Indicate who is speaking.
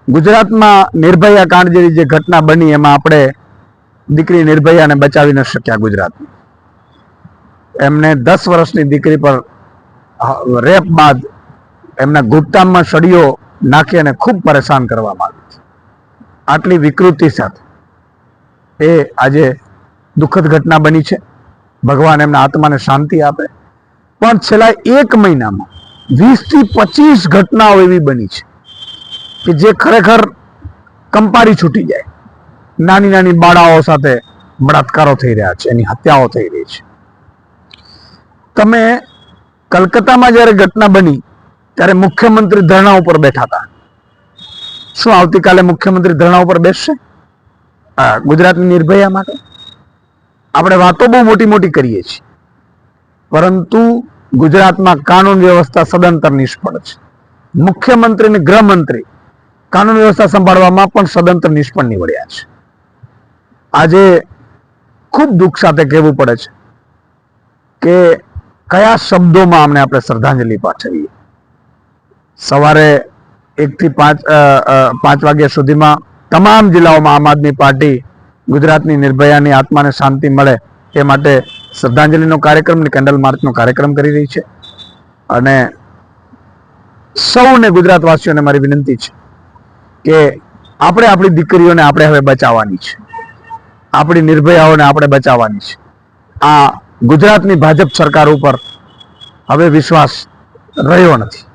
Speaker 1: ગુજરાતમાં નિર્ભયા કાંડ જેવી જે ઘટના બની એમાં આપણે દીકરી નિર્ભયાને બચાવી ન શક્યા. ગુજરાતમાં એમને 10 વર્ષની દીકરી પર રેપ બાદ એમના ગુપ્તામાં સળીઓ નાખી અને ખૂબ પરેશાન કરવામાં આવી. આટલી વિકૃતિ સાથે એ આજે દુઃખદ ઘટના બની છે. ભગવાન એમના આત્માને શાંતિ આપે. પણ છેલ્લા 1 મહિનામાં 20 થી 25 ઘટનાઓ એવી બની છે કે જે ખરેખર કંપારી છૂટી જાય. નાની નાની બાળાઓ સાથે બળાત્કારો થઈ રહ્યા છે, એની હત્યાઓ થઈ રહી છે. તમે કલકત્તામાં જ્યારે ઘટના બની ત્યારે મુખ્યમંત્રી ધરણા ઉપર બેઠા હતા. શું આવતીકાલે મુખ્યમંત્રી ધરણા ઉપર બેસશે ગુજરાતની નિર્ભયા માટે? આપણે વાતો બહુ મોટી મોટી કરીએ છીએ, પરંતુ ગુજરાતમાં કાનૂન વ્યવસ્થા સદંતર નિષ્ફળ છે. મુખ્યમંત્રી અને ગૃહમંત્રી કાનૂન વ્યવસ્થા સંભાળવામાં પણ સદંતર નિષ્ફળ નીવડ્યા છે. આજે ખૂબ દુઃખ સાથે કહેવું પડે છે કે કયા શબ્દોમાં અમને આપણે શ્રદ્ધાંજલિ પાઠવીએ. સવારે 1 થી 5 વાગ્યા સુધીમાં તમામ જિલ્લાઓમાં આમ આદમી પાર્ટી ગુજરાતની નિર્ભયાની આત્માને શાંતિ મળે એ માટે શ્રદ્ધાંજલિનો કાર્યક્રમ અને કેન્ડલ માર્ચનો કાર્યક્રમ કરી રહી છે. અને સૌને ગુજરાતવાસીઓને મારી વિનંતી છે કે આપણે આપણી દીકરીઓને આપણે હવે બચાવવાની છે. આપણી નિર્ભયાઓને આપણે બચાવવાની છે. આ ગુજરાતની ભાજપ સરકાર ઉપર હવે વિશ્વાસ રહ્યો નથી.